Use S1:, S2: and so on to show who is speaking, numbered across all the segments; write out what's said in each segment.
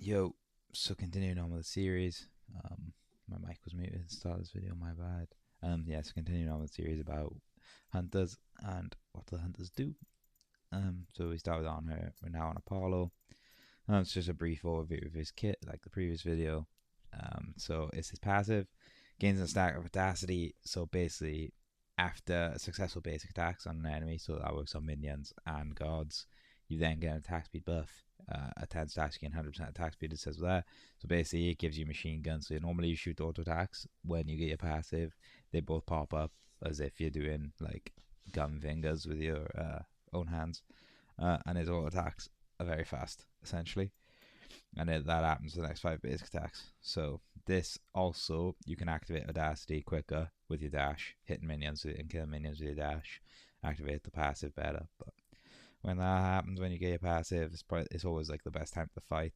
S1: Yo, so continuing on with the series, my mic was muted at the start of this video, my bad. Yeah, so continuing on with the series about hunters and what the hunters do. So we started on her, we're now on Apollo. It's just a brief overview of his kit, like the previous video. So it's his passive, gains a stack of audacity. So basically, after successful basic attacks on an enemy, so that works on minions and gods, you then get an attack speed buff. At 10 stacks, you gain 100% attack speed, it says there. So basically, it gives you machine guns. So normally you shoot auto attacks. When you get your passive, they both pop up as if you're doing like gun fingers with your own hands. And his auto attacks are very fast, essentially. And that happens for the next 5 basic attacks. So this also, you can activate Audacity quicker with your dash, hitting minions and killing minions with your dash. Activate the passive better, but when that happens, when you get your passive, it's always like the best time to fight.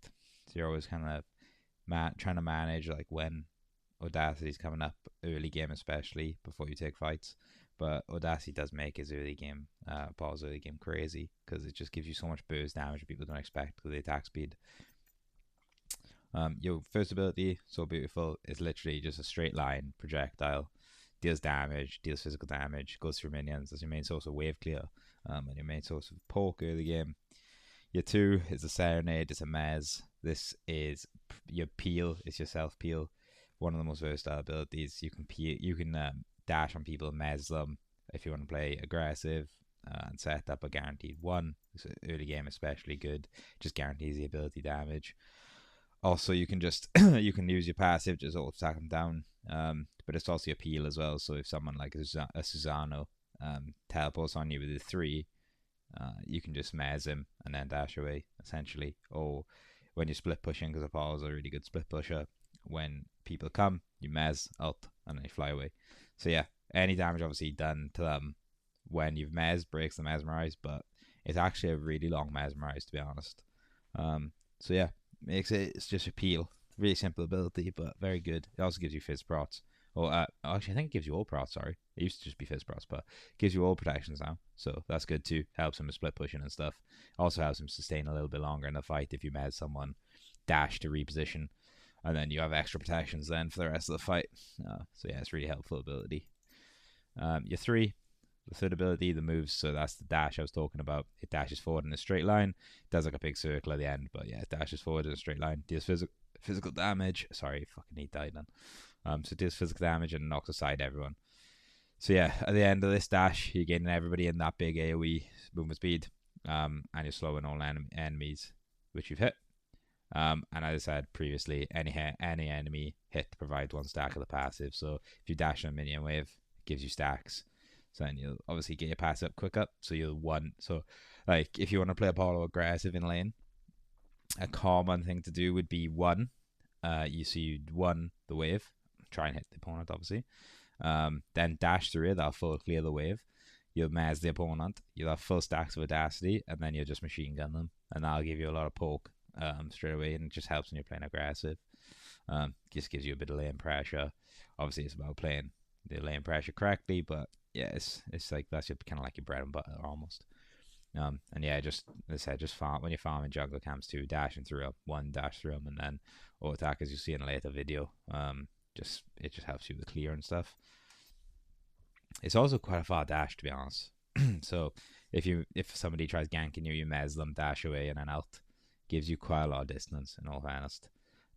S1: So you're always kind of trying to manage like when Audacity's coming up early game, especially before you take fights. But Audacity does make his early game, Paul's early game crazy because it just gives you so much burst damage that people don't expect with the attack speed. Your first ability, So Beautiful, is literally just a straight line projectile. Deals damage, deals physical damage, goes through minions. That's your main source of wave clear, and your main source of poke early game. Your 2 is a Serenade, it's a Mez. This is your peel, it's your self peel. One of the most versatile abilities. You can peel, you can dash on people and Mez them if you want to play aggressive and set up a guaranteed 1. So early game especially good, just guarantees the ability damage. Also, you can just you can use your passive just auto attack them down, but it's also your peel as well. So if someone like a Susano teleports on you with a 3, you can just mez him and then dash away essentially. Or when you're split pushing, because Apollo's a really good split pusher, when people come, you mez ult and then you fly away. So yeah, any damage obviously done to them when you've mez breaks the mesmerize, but it's actually a really long mesmerize to be honest. So yeah, it's just a peel. Really simple ability, but very good. It also gives you fizz prots. Or actually, I think it gives you all prots. Sorry, it used to just be fizz prots, but it gives you all protections now. So that's good too. Helps him with split pushing and stuff. Also helps him sustain a little bit longer in the fight if you made someone dash to reposition, and then you have extra protections then for the rest of the fight. So yeah, it's really helpful ability. Your 3, the third ability, the moves, so that's the dash I was talking about. It dashes forward in a straight line. It does like a big circle at the end, but yeah, it dashes forward in a straight line. Deals physical damage. Sorry, fucking Neith died then. So it deals physical damage and knocks aside everyone. So yeah, at the end of this dash, you're getting everybody in that big AoE movement speed, and you're slowing all enemies which you've hit. And as I said previously, any enemy hit provides 1 stack of the passive. So if you dash in a minion wave, it gives you stacks. So then you'll obviously get your pass up quick up. So you'll one. So like if you want to play Apollo aggressive in lane, a common thing to do would be 1. You'd 1 the wave, try and hit the opponent obviously. Then dash through it. That'll full clear the wave. You'll mez the opponent. You'll have full stacks of audacity, and then you'll just machine gun them, and that'll give you a lot of poke straight away, and it just helps when you're playing aggressive. Just gives you a bit of lane pressure. Obviously, it's about playing the lane pressure correctly, but yeah, it's like that's kind of like your bread and butter almost. And yeah, just as I said, just farm when you're farming jungle camps too, dashing through up 1 dash through them, and then auto attack as you see in a later video. It just helps you with the clear and stuff. It's also quite a far dash to be honest. So if somebody tries ganking you, you mez them, dash away, and then out. Gives you quite a lot of distance in all fairness.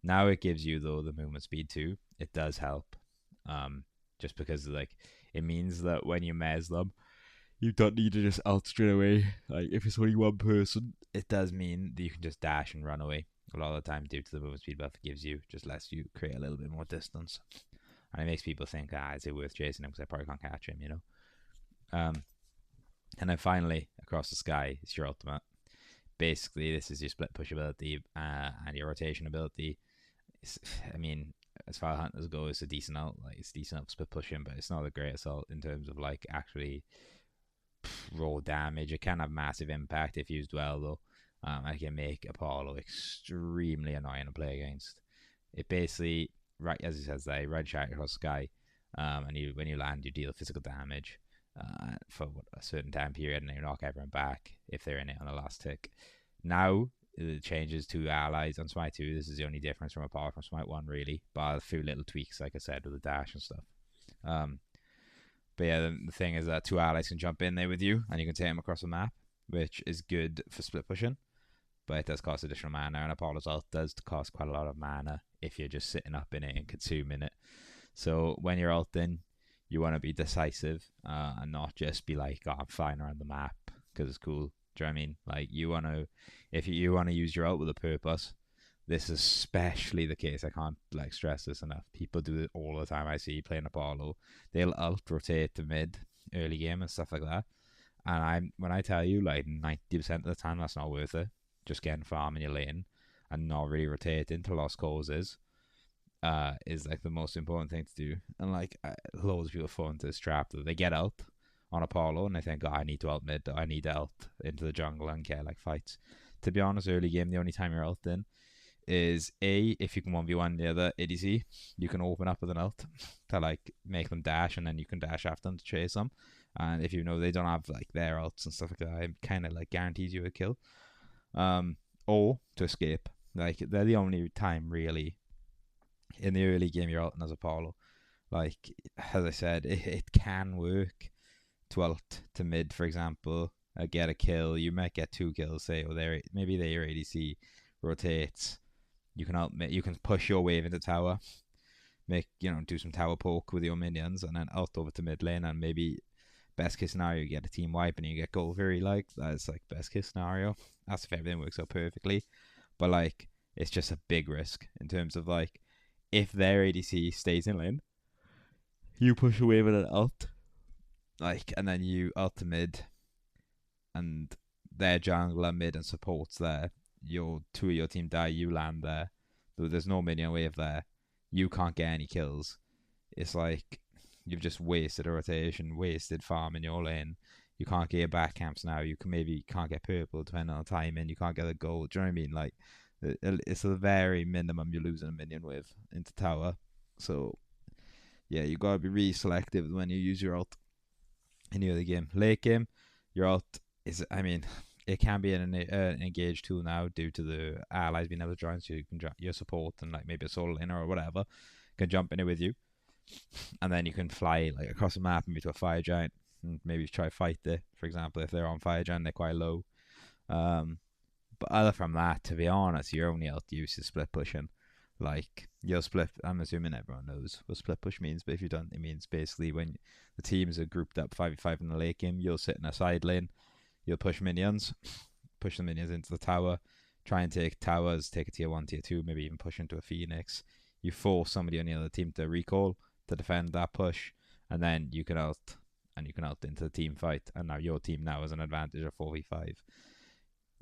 S1: Now it gives you though the movement speed too. It does help. Just because like it means that when you mez them, you don't need to just ult straight away. Like if it's only 1 person, it does mean that you can just dash and run away. A lot of the time, due to the movement speed buff it gives you, just lets you create a little bit more distance, and it makes people think, is it worth chasing him because I probably can't catch him, you know. And then finally, across the sky is your ultimate. Basically, this is your split push ability and your rotation ability. I mean, as far as hunters go, it's a decent ult. Like it's decent ult split pushing, but it's not a great assault in terms of like actually raw damage. It can have massive impact if used well, though. I can make Apollo extremely annoying to play against. It basically, right as it says there, red shot across the sky, and when you land, you deal physical damage for a certain time period, and you knock everyone back if they're in it on the last tick. Now it changes to allies on Smite 2. This is the only difference from apart from Smite 1, really. But a few little tweaks, like I said, with the dash and stuff. But yeah, the thing is that 2 allies can jump in there with you, and you can take them across the map, which is good for split pushing. But it does cost additional mana, and Apollo's ult does cost quite a lot of mana if you're just sitting up in it and consuming it. So when you're ulting, you want to be decisive and not just be like, oh, I'm flying around the map because it's cool. Do you know what I mean? Like, you want to, if you want to use your ult with a purpose, this is especially the case. I can't like stress this enough. People do it all the time. I see playing Apollo, they'll ult rotate to mid early game and stuff like that. And when I tell you, like 90% of the time, that's not worth it. Just getting farm in your lane and not really rotating to lost causes is like the most important thing to do. And like loads of people fall into this trap that they get ult on Apollo and they think, oh, I need to ult mid, I need to ult into the jungle and get like fights. To be honest, early game, the only time you're ulting is if you can 1v1 the other ADC, you can open up with an ult to like make them dash, and then you can dash after them to chase them. And if you know they don't have like their ults and stuff like that, it kind of like guarantees you a kill. Or to escape. Like, they're the only time really in the early game you're ulting as Apollo. Like, as I said, it can work to ult to mid, for example, get a kill. You might get 2 kills, say, or maybe your ADC rotates. You can you can push your wave into tower, do some tower poke with your minions, and then ult over to mid lane, and maybe best case scenario you get a team wipe and you get gold very like that's like best case scenario. That's if everything works out perfectly. But like, it's just a big risk in terms of like, if their ADC stays in lane, you push away with an ult, like, and then you ult to mid, and their jungler mid and supports there. 2 of your team die, you land there. There's no minion wave there. You can't get any kills. It's like you've just wasted a rotation, wasted farm in your lane. You can't get your back camps now. You can't get purple depending on the timing. You can't get the gold. Do you know what I mean? Like, it's the very minimum you're losing a minion with into tower. So yeah, you gotta be really selective when you use your ult in the other game. Late game, your ult is, I mean, it can be an engage tool now due to the allies being able to join, so you can your support and like maybe a solo laner or whatever can jump in it with you, and then you can fly like across the map and be to a fire giant and maybe try fight there. For example, if they're on fire giant, they're quite low. But other from that, to be honest, your only ult use is split pushing. Like, you'll split, I'm assuming everyone knows what split push means, but if you don't, it means basically when the teams are grouped up 5v5 in the late game, you'll sit in a side lane, you'll push minions, push the minions into the tower, try and take towers, take a tier 1, tier 2, maybe even push into a Phoenix. You force somebody on the other team to recall to defend that push, and then you can ult, and you can ult into the team fight, and now your team now has an advantage of 4v5.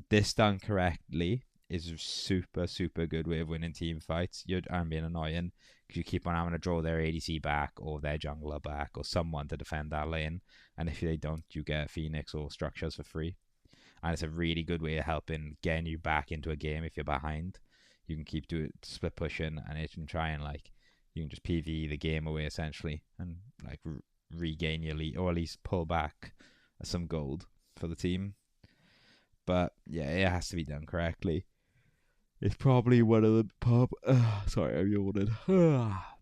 S1: This done correctly is a super, super good way of winning team fights. I'm being annoying because you keep on having to draw their ADC back or their jungler back or someone to defend that lane, and if they don't, you get Phoenix or structures for free. And it's a really good way of helping getting you back into a game if you're behind. You can keep doing split pushing, and it can try and like, you can just PvE the game away essentially, and like regain your lead, or at least pull back some gold for the team. But yeah, it has to be done correctly. It's probably one of the sorry, I yawned.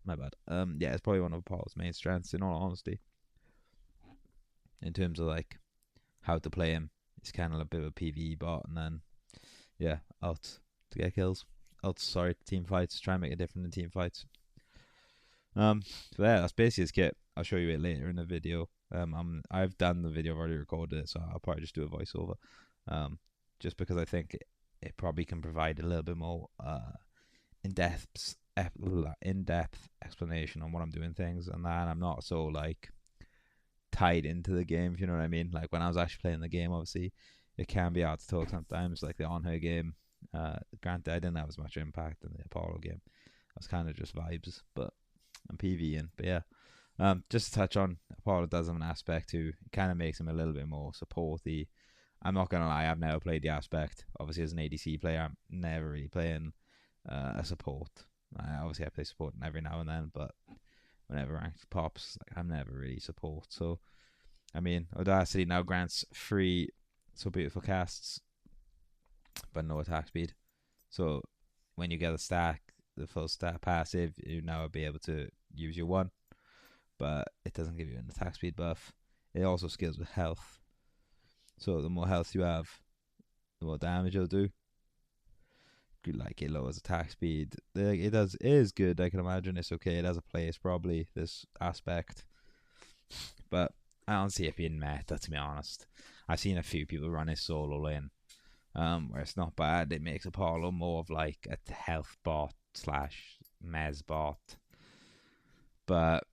S1: My bad. Yeah, it's probably one of Paul's main strengths, in all honesty. In terms of like how to play him, he's kind of a bit of a PvE bot, and then yeah, ult to get kills. Team fights. Try and make a difference in team fights. So yeah, that's basically his kit. I'll show you it later in the video. I've done the video, I've already recorded it, so I'll probably just do a voiceover. Just because I think it probably can provide a little bit more in-depth explanation on what I'm doing things, and that I'm not so like tied into the game, if you know what I mean. Like, when I was actually playing the game, obviously it can be hard to talk sometimes, like the On Her game. Granted, I didn't have as much impact in the Apollo game. I was kind of just vibes, but I'm PvEing. But yeah, just to touch on, Apollo does have an aspect too. It kind of makes him a little bit more supporty. I'm not going to lie, I've never played the aspect. Obviously, as an ADC player, I'm never really playing a support. Obviously, I play support every now and then, but whenever ranked pops, like, I'm never really support. So, I mean, Audacity now grants free So Beautiful casts but no attack speed. So when you get a stack, the full stack passive, you now be able to use your 1, but it doesn't give you an attack speed buff. It also scales with health. So the more health you have, the more damage it'll do. Like, it lowers attack speed. It is good. I can imagine it's okay. It has a place probably, this aspect, but I don't see it being meta, to be honest. I've seen a few people run it solo lane, where it's not bad. It makes Apollo more of like a health bot slash mez bot, but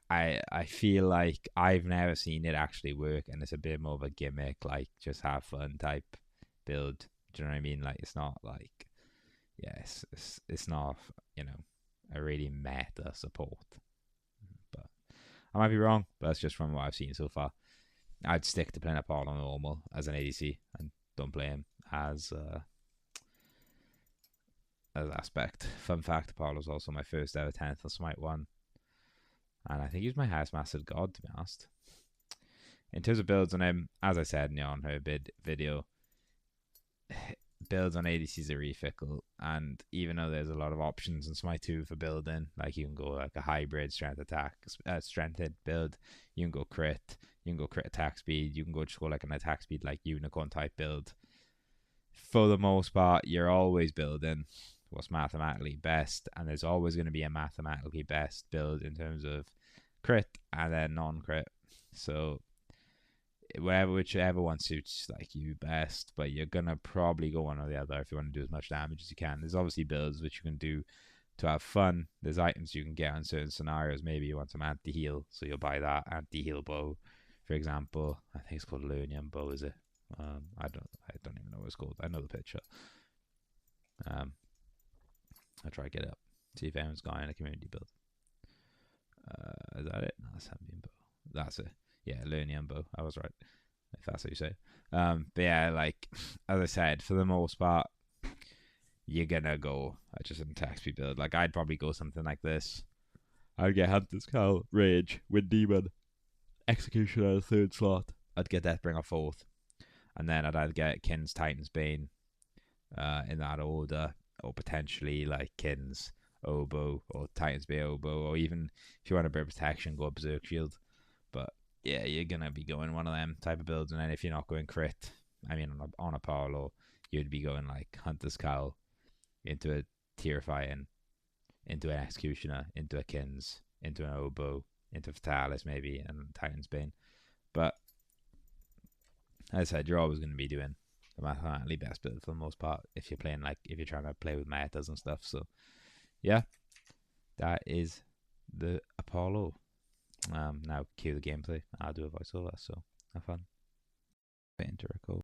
S1: I feel like I've never seen it actually work, and it's a bit more of a gimmick, like just have fun type build. Do you know what I mean? Like, it's not like, yeah, it's not, you know, a really meta support. But I might be wrong, but that's just from what I've seen so far. I'd stick to playing Apollo normal as an ADC and don't play him as aspect. Fun fact, Apollo's also my first ever 10th on Smite 1. And I think he's my highest mastered god, to be honest. In terms of builds on him, as I said in the on her video, builds on ADCs are really fickle, and even though there's a lot of options in Smite 2 for building, like you can go like a hybrid strength attack, strengthed build, you can go crit, you can go crit attack speed, you can go just go like an attack speed like unicorn type build. For the most part, you're always building what's mathematically best, and there's always going to be a mathematically best build in terms of crit and then non-crit. So whichever one suits like you best, but you're gonna probably go one or the other if you want to do as much damage as you can. There's obviously builds which you can do to have fun. There's items you can get in certain scenarios. Maybe you want some anti-heal, so you'll buy that anti-heal bow, for example. I think it's called Lernium bow, is it? I don't even know what it's called. I know the picture. I'll try to get it up, see if anyone's got in a community build. Is that it? No, that's Hambian bow. That's it. Yeah, Lernium bow. I was right, if that's what you say. But yeah, like, as I said, for the most part, you're gonna go just an attack speed build. Like, I'd probably go something like this. I'd get Hunter's Call, Rage, Wind Demon, Execution at a 3rd slot. I'd get Deathbringer 4th. And then I'd either get Kin's Titan's Bane in that order, or potentially like Kin's Oboe, or Titan's Bay Oboe, or even if you want a bit of protection, go Berserk Shield. But yeah, you're gonna be going one of them type of builds, and then if you're not going crit, I mean on a Apollo, you'd be going like Hunter's Cowl into a Terrifying, into an Executioner, into a Kins, into an Oboe, into Fatalis maybe, and Titan's Bane. But as I said, you're always going to be doing the mathematically best build for the most part if you're playing, like, if you're trying to play with metas and stuff. So yeah, that is the Apollo. Now cue the gameplay. I'll do a voiceover, so have fun. Waiting to record.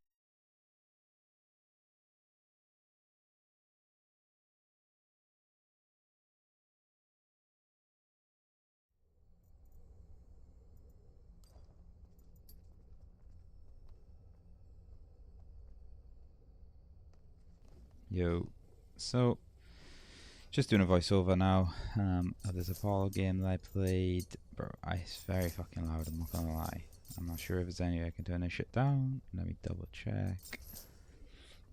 S1: Yo, so just doing a voiceover now of this Apollo game that I played. Bro, it's very fucking loud, I'm not gonna lie. I'm not sure if there's any way I can turn this shit down. Let me double check.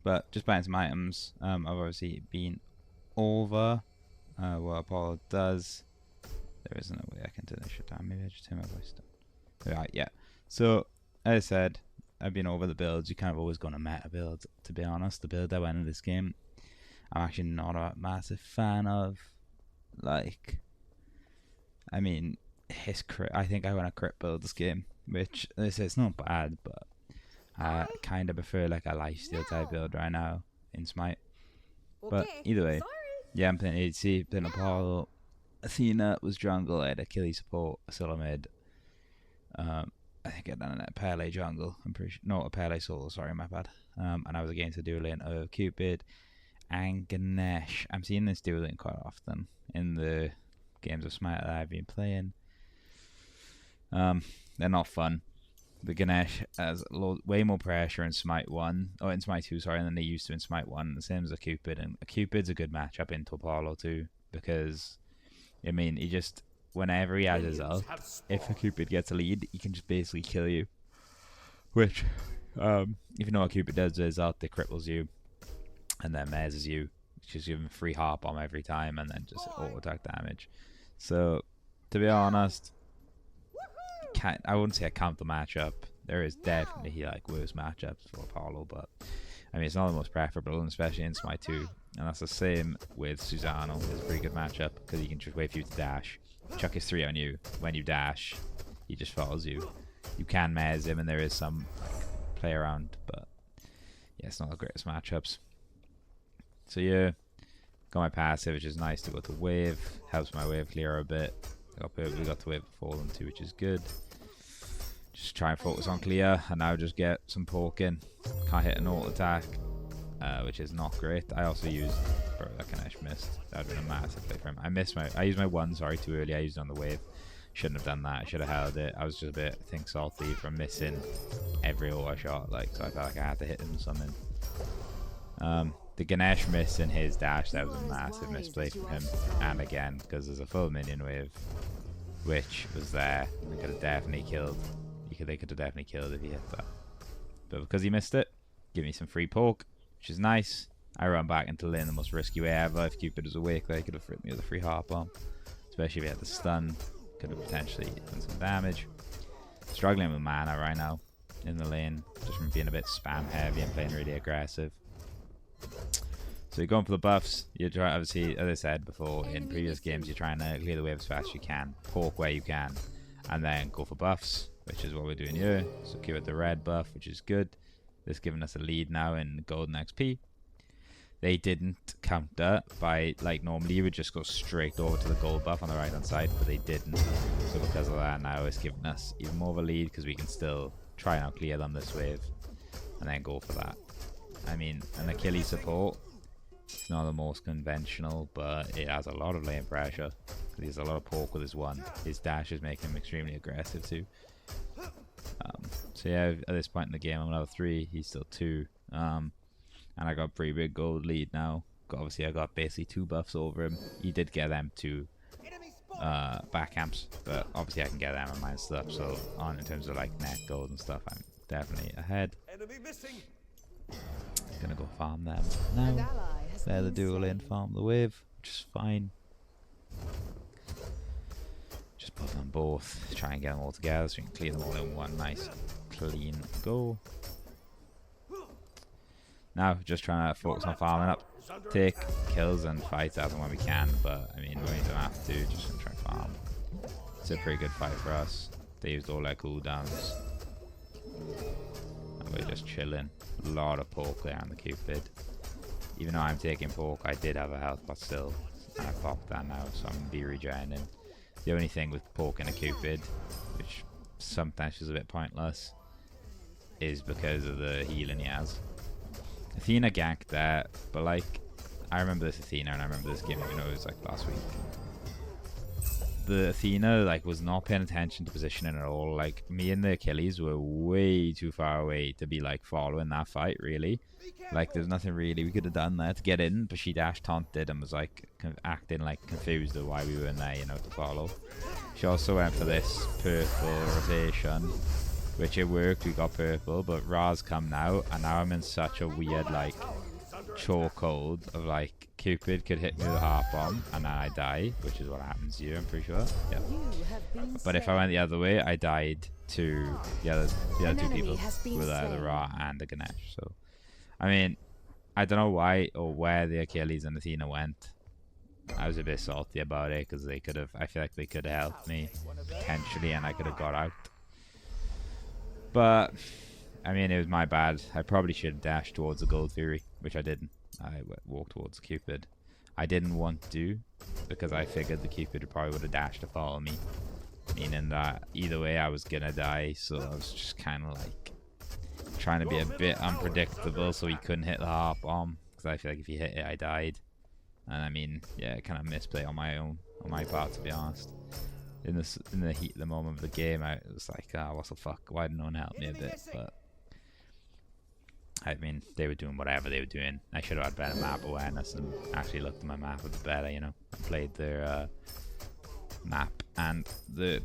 S1: But just buying some items. I've obviously been over what Apollo does. There isn't a way I can turn this shit down. Maybe I just turn my voice down. Right, yeah. So, as I said, I've been over the builds. You kind of always going to meta build, to be honest. The build I went in this game, I'm actually not a massive fan of. Like, I mean, his crit, I think I want a crit build this game, which it's not bad, but I kind of prefer like a lifesteal type build right now in Smite. But either way, yeah, I'm playing ADC, playing Apollo. Athena was jungle, I had Achilles support, Silamid. I think I done a Pele jungle, I'm pretty sure. No, a Pele solo, sorry, my bad. And I was against a dueling of Cupid and Ganesh. I'm seeing this dueling quite often in the games of Smite that I've been playing. They're not fun. The Ganesh has way more pressure in Smite 1, or in Smite 2, sorry, than they used to in Smite 1. The same as a Cupid, and a Cupid's a good matchup into Apollo too, because, I mean, he just, whenever he has his ult, if a Cupid gets a lead, he can just basically kill you. Which, if you know what Cupid does with his ult, it cripples you. and then mezzes you, just give him free harp bomb every time, and then just auto attack damage. So, to be honest, I wouldn't say I count the matchup. There is definitely like worse matchups for Apollo, but I mean it's not the most preferable, and especially in Smite 2. And that's the same with Susano. It's a pretty good matchup because he can just wait for you to dash, chuck his 3 on you. When you dash, he just follows you. You can mez him, and there is some like, play around, but yeah, it's not the greatest matchups. So yeah, got my passive, which is nice to go to wave. Helps my wave clear a bit. We got the wave before them too, which is good. Just try and focus on clear, and now just get some poke in. Can't hit an auto attack, which is not great. I also used, bro, that Ganesh missed. That would have been a massive play for him. I used my 1, sorry, too early. I used it on the wave. Shouldn't have done that. I should have held it. I was just a bit, I think, salty from missing every auto shot. Like, so I felt like I had to hit him something. The Ganesh miss in his dash, that was a massive misplay from him. And again, because there's a full minion wave, which was there, they could have definitely killed. They could have definitely killed if he hit that. But because he missed it, give me some free poke, which is nice. I run back into lane the most risky way ever. If Cupid was awake, they could have hit me with a free harp bomb. Especially if he had the stun, could have potentially done some damage. Struggling with mana right now in the lane, just from being a bit spam heavy and playing really aggressive. So you're going for the buffs. You're trying, obviously, as I said before in previous games, you're trying to clear the wave as fast as you can, poke where you can, and then go for buffs, which is what we're doing here. So give it the red buff, which is good. This giving us a lead now in golden XP. They didn't counter by, like normally you would just go straight over to the gold buff on the right hand side, but they didn't. So because of that, now it's giving us even more of a lead, because we can still try and clear them this wave and then go for that. I mean, an Achilles support, it's not the most conventional, but it has a lot of lane pressure. He has a lot of poke with his 1. His dash is making him extremely aggressive too. So yeah, at this point in the game, I'm level 3. He's still 2. And I got a pretty big gold lead now. Obviously, I got basically 2 buffs over him. He did get them 2 back camps, but obviously I can get them and mine stuff. So in terms of like net gold and stuff, I'm definitely ahead. Gonna go farm them now. They're the duel in, farm the wave, which is fine. Just put them both, try and get them all together so we can clear them all in one nice clean go. Now just trying to focus on farming up, take kills and fights as and when we can, but I mean we don't have to, just gonna try and farm. It's a pretty good fight for us. They used all their cooldowns. And we're just chilling. A lot of poke there on the Cupid. Even though I'm taking poke, I did have a health, but still, I popped that now, so I'm going to be regening. The only thing with poke and a Cupid, which sometimes is a bit pointless, is because of the healing he has. Athena ganked that, but like, I remember this Athena and I remember this game, you know, it was like last week. The Athena like was not paying attention to positioning at all. Like me and the Achilles were way too far away to be like following that fight really. Like there's nothing really we could have done there to get in, but she dash taunted and was like acting like confused of why we were in there, you know, to follow. She also went for this purple rotation, which it worked, we got purple, but Ra's come now, and now I'm in such a weird like chokehold of like Cupid could hit me with a harp bomb and then I die, which is what happens here, I'm pretty sure. Yeah. But if I went the other way, I died to the other 2 people with the Ra and the Ganesh. So, I mean, I don't know why or where the Achilles and Athena went. I was a bit salty about it because they could have, I feel like they could have helped me potentially and I could have got out. But, I mean, it was my bad. I probably should have dashed towards the Gold Fury, which I didn't. I walked towards Cupid. I didn't want to because I figured the Cupid probably would have dashed to follow me, meaning that either way I was gonna die, so I was just kind of like trying to be a bit unpredictable so he couldn't hit the harp bomb, because I feel like if he hit it I died. And I mean, yeah, kind of misplay on my part, to be honest. In the heat of the moment of the game, I was like, ah, what the fuck, why didn't no one help me a bit? But I mean, they were doing whatever they were doing. I should have had better map awareness and actually looked at my map a bit better, you know, and played their map and the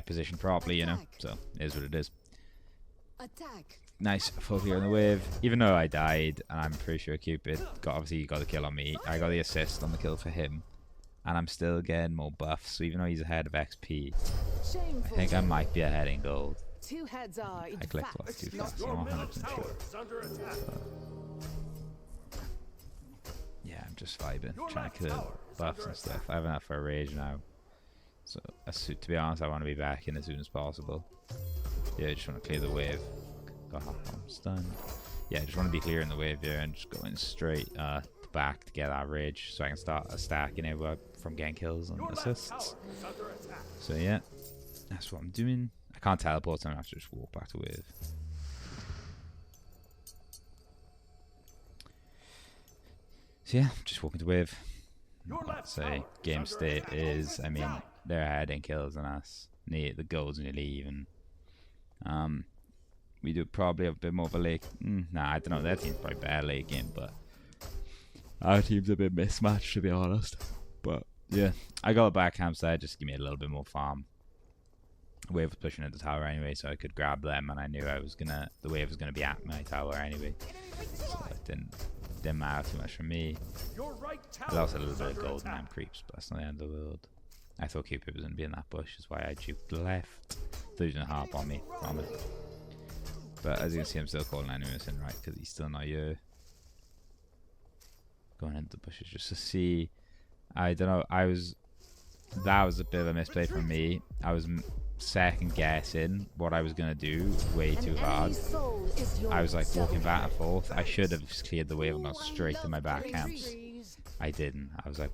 S1: position properly, you know. So it is what it is.
S2: Attack.
S1: Nice full clear on the wave. Even though I died, and I'm pretty sure Cupid obviously got the kill on me. I got the assist on the kill for him, and I'm still getting more buffs. So even though he's ahead of XP, I think I might be ahead in gold.
S2: Two heads are
S1: I clicked off too fast. I'm not 100% sure. Yeah, I'm just vibing, trying to kill buffs and stuff. I have enough for a rage now. So, to be honest, I want to be back in as soon as possible. Yeah, I just want to clear the wave. Got half bomb stunned. Yeah, I just want to be clearing the wave here and just going straight back to get that rage so I can start stacking it from getting kills and assists. So yeah, that's what I'm doing. I can't teleport, so I'm going to have to just walk back to wave. So yeah, just walking to wave. I'd say game state is, I mean, they're ahead in kills than us. The gold's nearly even. We do probably have a bit more of a late. Nah, I don't know. Their team's probably better late game, but our team's a bit mismatched, to be honest. But yeah, I got a back campsite just to give me a little bit more farm. The wave was pushing at the tower anyway, so I could grab them, and I knew the wave was gonna be at my tower anyway, so it didn't matter too much for me. I lost a little bit of gold and them creeps, but that's not the end of the world. I thought Cupid was gonna be in that bush, is why I juked left. Thought he was gonna harp on me from it. But as you can see, I'm still calling enemies in, right, because he's still not here. Going into the bushes just to see. I don't know. That was a bit of a misplay from me. I was second guessing what I was gonna do way too hard. I was like walking back and forth. I should have just cleared the wave and gone straight to my back camps. I didn't. I was like,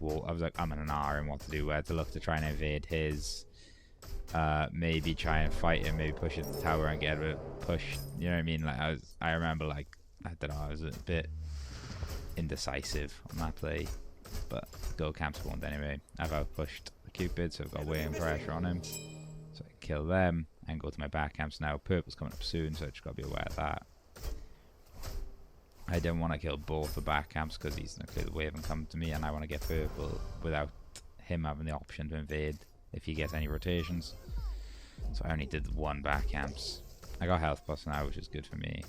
S1: I'm in an hour and what to do, where to look to try and evade his. Maybe try and fight him, maybe push into the tower and get a push. You know what I mean? Like I remember, like, I don't know, I was a bit indecisive on that play, but gold camp spawned anyway. I've outpushed the Cupid, so I've got weighing pressure on him, so I can kill them and go to my back camps now. Purple's coming up soon, so I just gotta be aware of that. I didn't want to kill both the back camps because he's gonna clear the wave and come to me, and I want to get purple without him having the option to invade if he gets any rotations. So I only did one back camps. I got health plus now, which is good for me.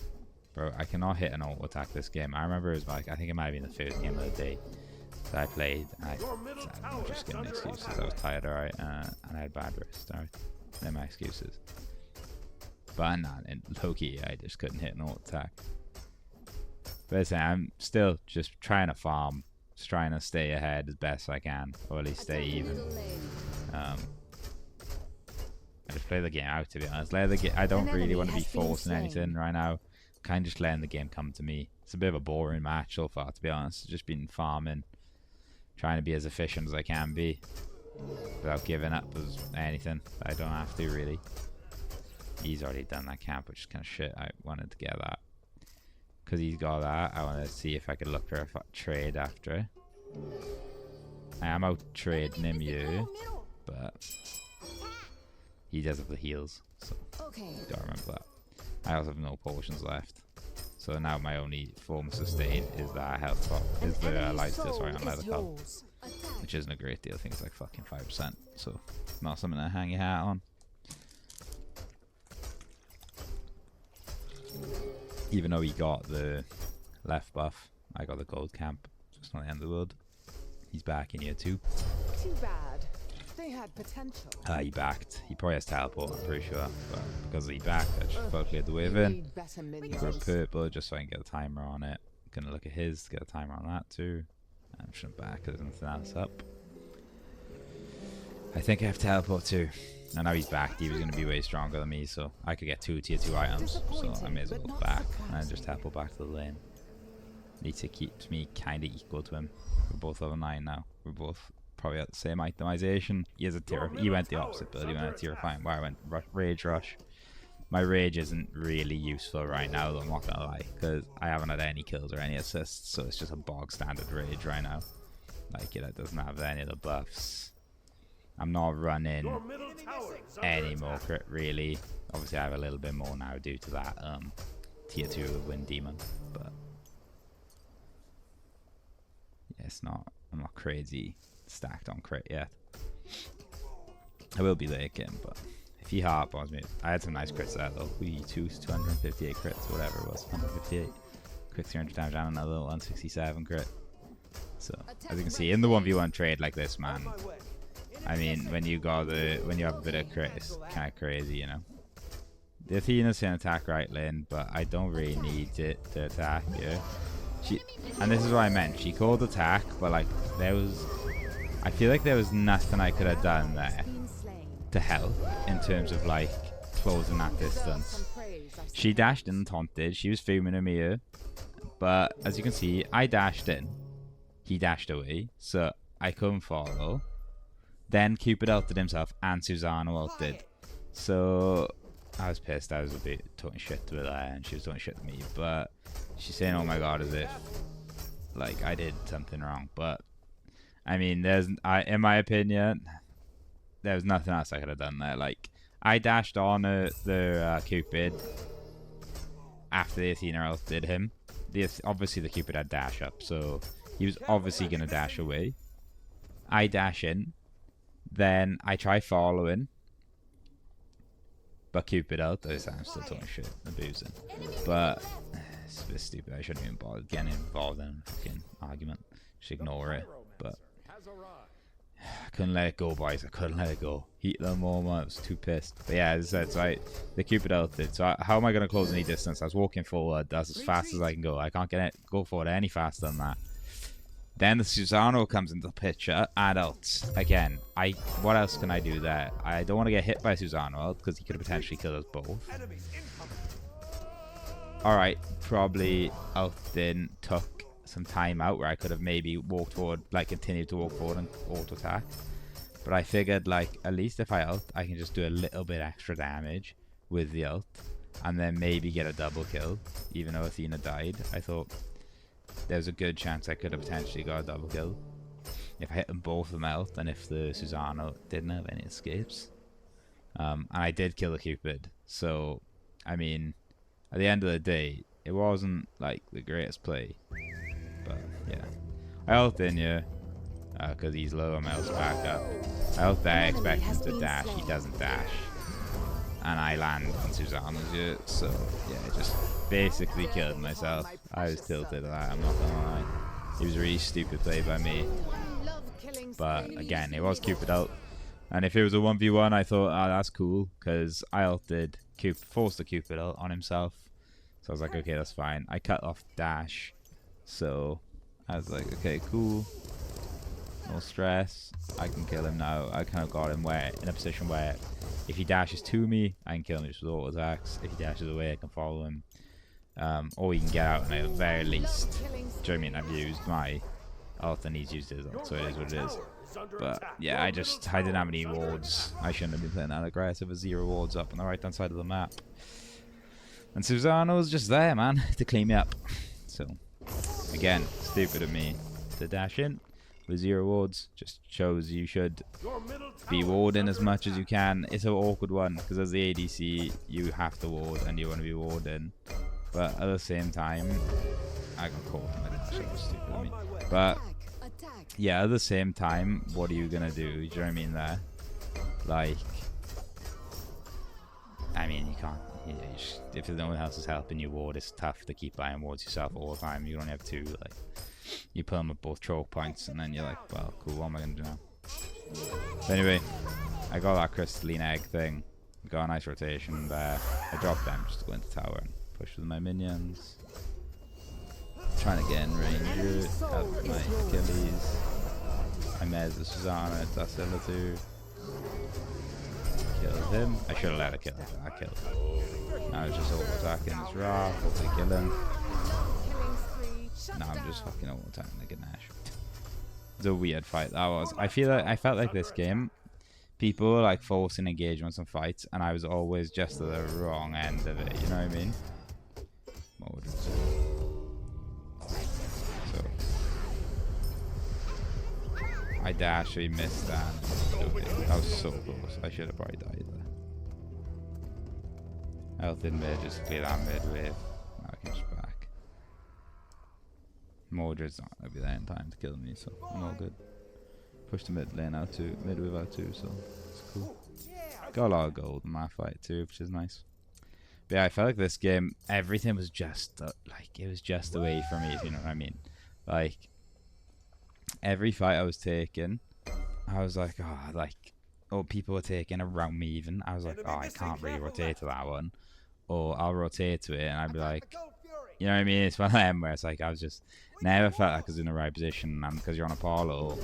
S1: Bro, I cannot hit an auto attack this game. I remember it was like, I think it might have been the first game of the day that I played. I'm just giving excuses. I was tired, alright, and I had bad wrist, alright. They're my excuses. But nah, in Loki, I just couldn't hit an auto attack. But listen, I'm still just trying to farm. Just trying to stay ahead as best I can, or at least stay even. I just play the game out, to be honest. I don't really want to be forcing anything right now. Kind of just letting the game come to me. It's a bit of a boring match so far, to be honest. It's just been farming, trying to be as efficient as I can be, without giving up as anything. I don't have to, really. He's already done that camp, which is kind of shit. I wanted to get that. Because he's got that, I want to see if I could look for a trade after it. I am out trading him here, but he does have the heals, so gotta remember that. I also have no potions left, so now my only form of sustain is that health pot, is the light steal, sorry, on leather club, which isn't a great deal. I think it's like fucking 5%, so not something to hang your hat on. Even though he got the left buff, I got the gold camp. So it's not the end of the world. He's back in here too.
S2: Too bad. They had potential.
S1: He backed. He probably has teleport, I'm pretty sure. But because he backed, I just full cleared the wave in. Got a purple just so I can get a timer on it. Gonna look at his to get a timer on that too. I'm just gonna back because there's nothing else up. I think I have teleport too. And now he's back, he was going to be way stronger than me, so I could get 2 tier 2 items, so I may as well go back and just teleport back to the lane. Neith keeps me kind of equal to him. We're both level 9 now. We're both probably at the same itemization. He has a he went the opposite build, he went a terrifying, where I went rage rush. My rage isn't really useful right now, though, I'm not going to lie, because I haven't had any kills or any assists, so it's just a bog standard rage right now. Like, it doesn't have any of the buffs. I'm not running any more crit, really. Obviously I have a little bit more now due to that tier 2 wind demon, but yeah, I'm not crazy stacked on crit yet. I will be late game, but if he hard bombs me, I had some nice crits there though. We 258 crits, whatever it was, 158 crit, 300 damage, and another 167 crit. So as you can see in the 1v1 trade like this, man, I mean, when you have a bit of crit, it's kind of crazy, you know. The Athena's can attack right lane, but I don't really need it to attack, yeah. And this is what I meant. She called attack, but like I feel like there was nothing I could have done there to help in terms of like closing that distance. She dashed in and taunted. She was fuming at me here, but as you can see, I dashed in. He dashed away, so I couldn't follow. Then Cupid ulted himself and Susano ulted. So I was pissed. I was a bit talking shit to her there, and she was talking shit to me. But she's saying, "Oh my god," as if like I did something wrong. But I mean, in my opinion, there was nothing else I could have done there. Like I dashed on the Cupid after the Athena ulted him. Obviously the Cupid had dash up, so he was obviously gonna dash away. I dash in. Then I try following, but Cupid out. I'm still talking shit, abusing. But it's a bit stupid. I shouldn't even bother getting involved in a fucking argument. Just ignore it. But I couldn't let it go, boys. I couldn't let it go. Heat of the moment. I was too pissed. But yeah, as I said, so the Cupid ulted. So how am I going to close any distance? I was walking forward. That's as fast as I can go. I can't go forward any faster than that. Then the Susano comes into the picture and ults. Again, what else can I do there? I don't want to get hit by Susano because he could have potentially killed us both. Alright, probably ulting took some time out where I could have maybe walked forward, like continued to walk forward and auto attack. But I figured like at least if I ult, I can just do a little bit extra damage with the ult and then maybe get a double kill, even though Athena died. I thought there's a good chance I could have potentially got a double kill if I hit them both of them out, and if the Susano didn't have any escapes. And I did kill the Cupid, so I mean, at the end of the day, it wasn't like the greatest play. But yeah, I ult in here because he's low. My ult's back up. I ult there, I expect him to dash. He doesn't dash, and I land on Susano's here. So yeah, I just basically killed myself. I was tilted at that, I'm not gonna lie. It was a really stupid play by me. But again, it was Cupid ult. And if it was a 1v1, I thought, oh, that's cool, because I ulted, forced the Cupid ult on himself. So I was like, okay, that's fine. I cut off dash. So I was like, okay, cool. No stress. I can kill him now. I kind of got him in a position where if he dashes to me, I can kill him just with auto attacks. If he dashes away, I can follow him. Or he can get out, and at the very least, do you know what I mean? I've used my ult and he's used his ult, so it is what it is. But yeah, I didn't have any wards. I shouldn't have been playing that aggressive with 0 wards up on the right hand side of the map. And Susano was just there, man, to clean me up. So again, stupid of me to dash in with 0 wards. Just shows you should be warding as much as you can. It's an awkward one because as the ADC, you have to ward and you want to be warding. But at the same time, I got caught. That was stupid of me. But yeah, at the same time, what are you gonna do? Do you know what I mean there? Like, I mean, you can't. If no one else is helping you ward, it's tough to keep buying wards yourself all the time. You only have 2. Like, you put them at both choke points, and then you're like, well, cool. What am I gonna do now? But anyway, I got that crystalline egg thing. Got a nice rotation there. I dropped them just to go into tower and push with my minions. Trying to get in range, help my Achilles. I mez the Susano, that's level 2. Killed him. I should have let her kill him, but I killed him. Now it's just auto attacking his Wrath, hopefully kill him. Now I'm just fucking auto attacking the Ganesh. It's a weird fight that was. I felt like this game, people were like forcing engagements and fights, and I was always just at the wrong end of it, you know what I mean? Mordred. So I actually missed that. That was so close. I should have probably died there. Health in mid, just clear that mid wave. Now I can just back. Mordred's not gonna be there in time to kill me, so I'm all good. Push the mid lane out too, mid wave out too, so it's cool. Got a lot of gold in that fight too, which is nice. But yeah, I felt like this game, everything was just like, it was just away from me, if you know what I mean. Like, every fight I was taking, I was like, oh, people were taking around me even. I was like, oh, I can't really rotate to that one. Or I'll rotate to it and I'd be like, you know what I mean? It's one of them where it's like, I was just, never felt like I was in the right position. And because you're on a Apollo,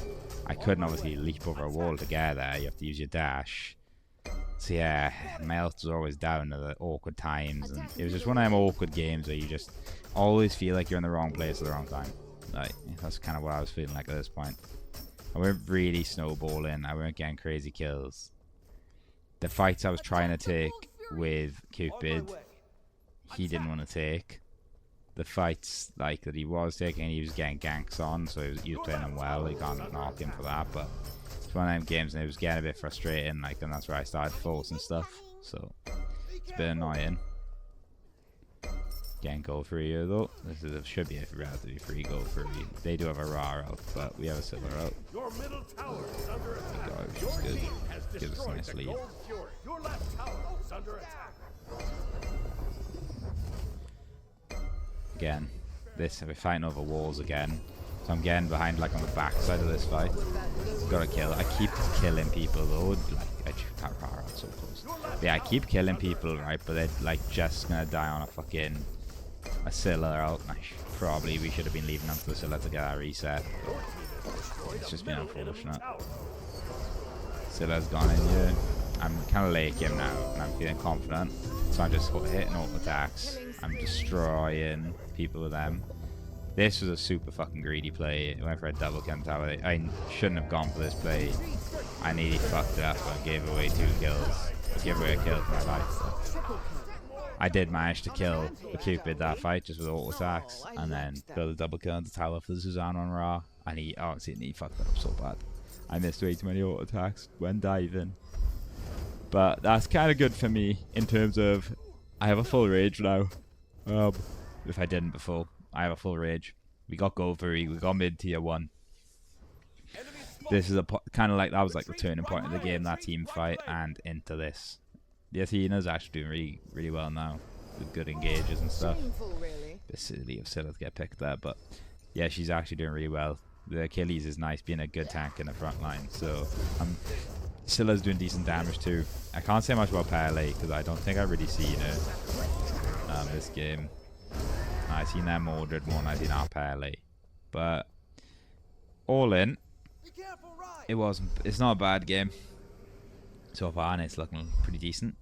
S1: I couldn't obviously leap over a wall to get there. You have to use your dash. So yeah, my health was always down at the awkward times, and it was just one of them awkward games where you just always feel like you're in the wrong place at the wrong time. Like, that's kind of what I was feeling like at this point. I weren't really snowballing, I weren't getting crazy kills. The fights I was trying to take with Cupid, he didn't want to take. The fights like that he was taking, he was getting ganks on, so he was playing them well. You can't knock him for that, but it's one of them games and it was getting a bit frustrating, like, and that's where I started forcing stuff, so it's a bit annoying. Getting gold free here though. Should be a relatively free gold free. They do have a raw out, but we have a silver out.
S3: Your middle tower is under attack.
S1: God, which is good. Gives us a nice lead.
S3: Your left tower is under attack.
S1: Again, we're fighting over walls again. So I'm getting behind, like, on the back side of this fight. Gotta kill. I keep killing people though. Like, I just can't power out so close. But yeah, I keep killing people, right? But they're like just gonna die on a fucking Scylla out. We should have been leaving them to the Scylla to get our reset. But it's just been unfortunate. Scylla's gone in here. I'm kind of late game now, and I'm feeling confident. So I'm just hitting all attacks. I'm destroying people with them. This was a super fucking greedy play. I went for a double kill tower. I shouldn't have gone for this play. I nearly fucked it up and gave away 2 kills. I gave away a kill for my life. So I did manage to kill the Cupid that fight just with auto attacks, and then build a double kill on the tower for the Suzanne on Ra. And he fucked that up so bad. I missed way too many auto attacks when diving. But that's kind of good for me in terms of I have a full rage now. If I didn't before. I have a full rage. We got gold for we got mid tier 1. This is a kind of like, that was like the turning point of the game, that team fight, and into this. The Athena's actually doing really, really well now with good engages and stuff. Bit silly of Scylla to get picked there, but yeah, she's actually doing really well. The Achilles is nice, being a good tank in the front line. So Scylla's doing decent damage too. I can't say much about Pele because I don't think I've really seen her this game. I've seen that Mordred more than I've seen our Pele. But all in, it's not a bad game so far, and it's looking pretty decent.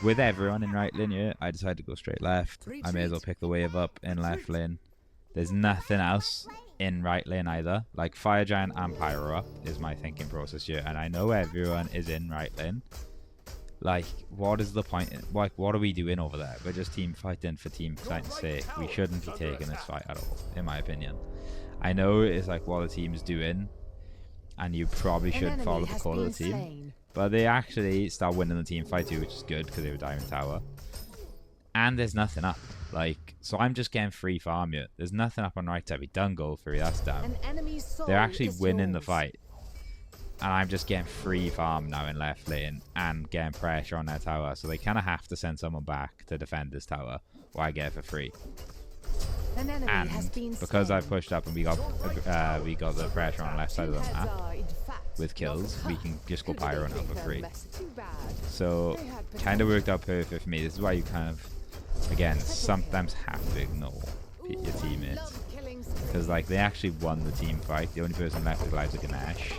S1: With everyone in right lane here, I decided to go straight left. I may as well pick the wave up in left lane. There's nothing else in right lane either. Like, Fire Giant and Pyro up is my thinking process here, and I know everyone is in right lane. Like, what is the point? Like, what are we doing over there? We're just team fighting for team fighting's sake. We shouldn't be taking this fight at all, in my opinion. I know it's like what the team's doing, and you probably should follow the call of the team. But they actually start winning the team fight too, which is good because they were diving tower. And there's nothing up. Like, so I'm just getting free farm here. There's nothing up on right side. We done gold free, that's down. They're actually winning the fight. And I'm just getting free farm now in left lane and getting pressure on their tower. So they kind of have to send someone back to defend this tower, or I get it for free. And because I pushed up and we got the pressure on the left side of the map with kills, we can just go pyro now for free. So kind of worked out perfect for me. This is why you kind of, again, sometimes have to ignore your teammates, because like they actually won the team fight. The only person left alive is Ganesh.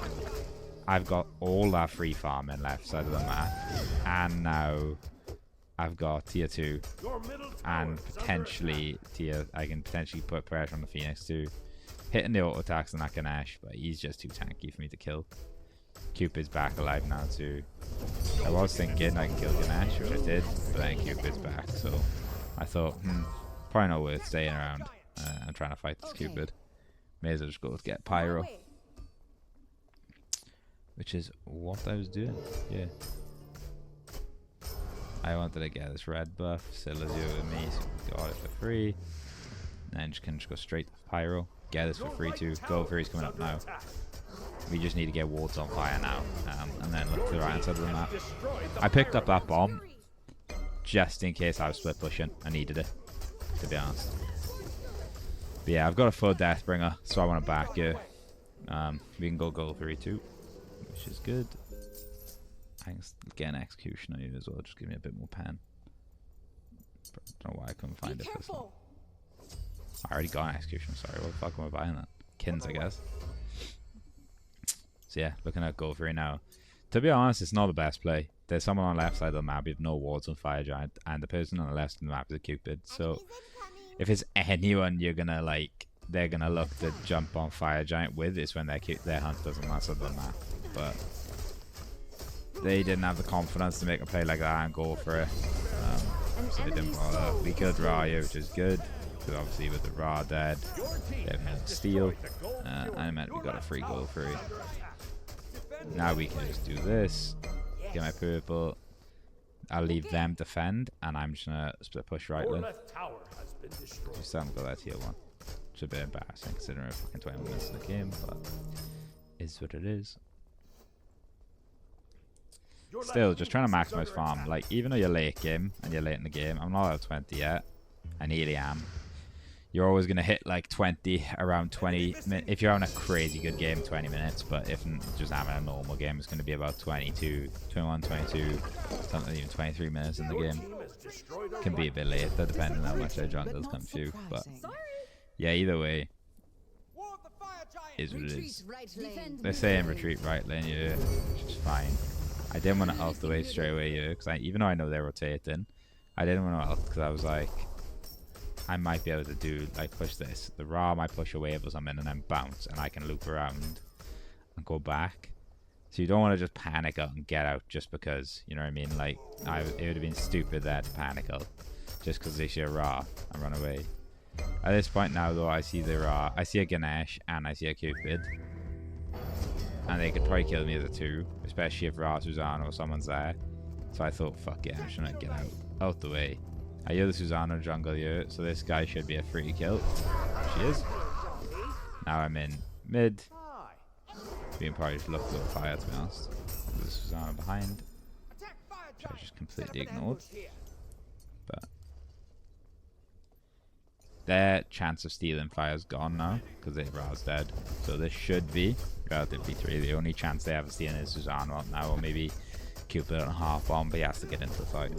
S1: I've got all that free farm in left side of the map, and now I've got tier 2 and potentially I can potentially put pressure on the Phoenix too, hitting the auto attacks on that Ganesh, but he's just too tanky for me to kill. Cupid's back alive now too. I was thinking I can kill Ganesh, which I did, but then Cupid's back, so I thought, probably not worth staying around and trying to fight this Cupid. May as well just go get Pyro, which is what I was doing. Yeah, I wanted to get this red buff. Scylla's here with me, so we got it for free. And then can just go straight to Pyro. Get this for free too. Gold free's coming up now. We just need to get wards on fire now, and then look to the right hand side of the map. I picked up that bomb just in case I was split pushing. I needed it, to be honest. But yeah, I've got a full Deathbringer, so I want to back you. We can go goal 3-2, which is good. I can get an execution on you as well, just give me a bit more pen. Don't know why I couldn't find it this time. I already got an execution, sorry. What the fuck am I buying that? Kins, I guess. So yeah, looking at goal 3 now. To be honest, it's not the best play. There's someone on the left side of the map with no wards on Fire Giant, and the person on the left of the map is a Cupid. So if it's anyone you're gonna like, they're gonna look to jump on Fire Giant with, it's when their hunters on that side of the map. But they didn't have the confidence to make a play like that and go for it. So they didn't bother. We killed Raya, which is good, because obviously with the Ra dead, they have no steal. I meant we got a free goal for it. Now we can just do this, get my purple. I'll leave them defend, and I'm just gonna split push right lane. Just haven't got that tier 1. It's a bit embarrassing considering we're fucking 21 minutes in the game, but it's what it is. Still, just trying to maximize farm. Like, even though you're late game and you're late in the game, I'm not at 20 yet. I nearly am. You're always going to hit like 20, around 20 minutes. If you're having a crazy good game, 20 minutes. But if just having a normal game, it's going to be about 22, 21, 22, something even 23 minutes in the game. Can be a bit later, depending on how much their jungles come through. But yeah, either way, is what it is. They're saying retreat right lane, yeah, which is fine. I didn't want to ult the way straight away here, because even though I know they're rotating, I didn't want to ult because I was like, I might be able to do, like, push this. The Ra might push a wave or something and then bounce, and I can loop around and go back. So you don't want to just panic out and get out just because, you know what I mean? Like, it would have been stupid there to panic out just because they see a Ra and run away. At this point now, though, I see the Ra, I see a Ganesh, and I see a Cupid. And they could probably kill me as a 2, especially if Ra, Susanna, or someone's there. So I thought, fuck it, I'm just gonna get out the way. I hear the Susanna jungle here, so this guy should be a free kill. She is. Now I'm in mid. Being probably just looked a little fire, to be honest. There's Susanna behind, which I just completely ignored. But their chance of stealing fire's gone now, because their Ra's dead. So this should be relatively 3. The only chance they have of stealing is Susanna up now, or maybe Cupid on a half bomb, but he has to get into the fight.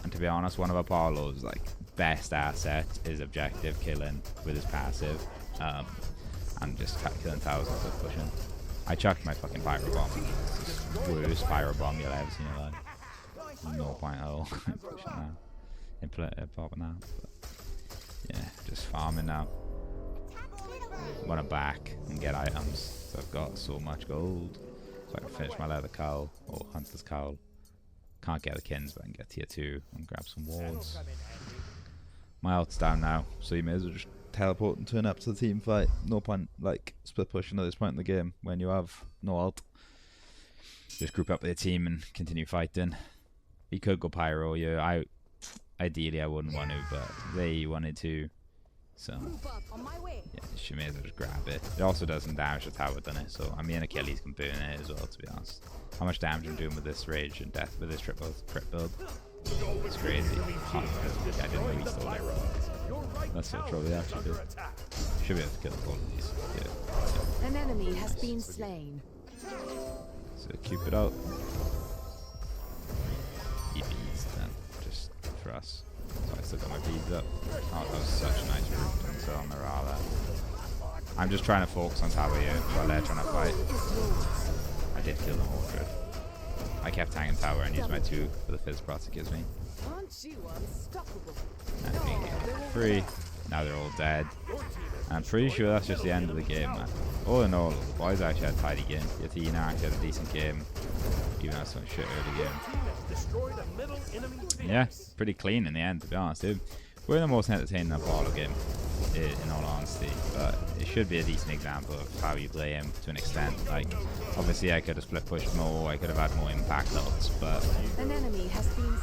S1: And to be honest, one of Apollo's like best assets is objective killing with his passive, and just killing towers instead of pushing. I chucked my fucking pyro bomb. It's the worst pyro bomb you'll ever see in your life. No point at all. Pushing now. Popping out. But yeah, just farming now. Want to back and get items. So I've got so much gold. So I can finish my leather cowl or hunter's cowl. Can't get the kins, but I can get tier 2 and grab some wards. My ult's down now, so you may as well just teleport and turn up to the team fight. No point like split pushing at this point in the game when you have no ult. Just group up with your team and continue fighting. You could go pyro, yeah. Ideally I wouldn't want to, but they wanted to. So yeah, she may as well just grab it. It also doesn't damage the tower, doesn't it? So I mean Achilles can burn it as well, to be honest. How much damage I'm doing with this rage and death with this crit build? It's crazy. I didn't know he stole it. That's so true. Yeah, actually did. Should be able to kill all of these. Yeah.
S2: An enemy has been slain.
S1: So Cupid out. He beats then, just for us. So I still got my beads up. Oh, that was such a nice route until on the Ra there. I'm just trying to focus on tower here while they're trying to fight. I did kill the Mordred. I kept hanging tower and used my 2 for the fizz prot it gives me. And being free. Now they're all dead. And I'm pretty sure that's just the end of the game, man. All in all, the boys actually had a tidy game. Yatina actually had a decent game. Even though some shit early game. Yeah, pretty clean in the end, to be honest, dude. We're the most entertaining Apollo game, in all honesty, but it should be a decent example of how you play him to an extent. Like, obviously I could have split pushed more, I could have had more impact ults, but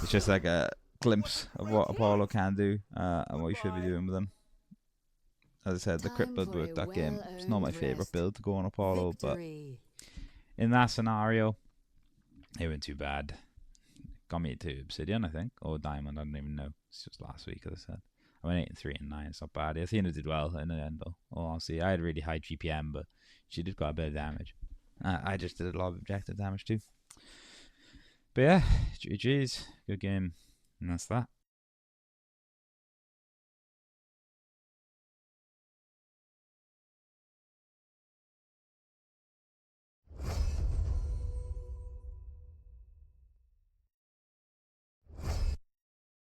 S1: it's just like a glimpse of what Apollo can do, and what you should be doing with him. as I said, the crit build worked that game. It's not my favourite build to go on Apollo, but
S2: Victory.
S1: in that scenario, it went too bad. Got me to Obsidian, I think, or Diamond. I don't even know. It's just last week, as I said. I went 8-3 and 9. It's not bad. Athena did well in the end, though. Oh, honestly, I had really high GPM, but she did quite a bit of damage. I just did a lot of objective damage too. But yeah, GG's. Good game. And that's that.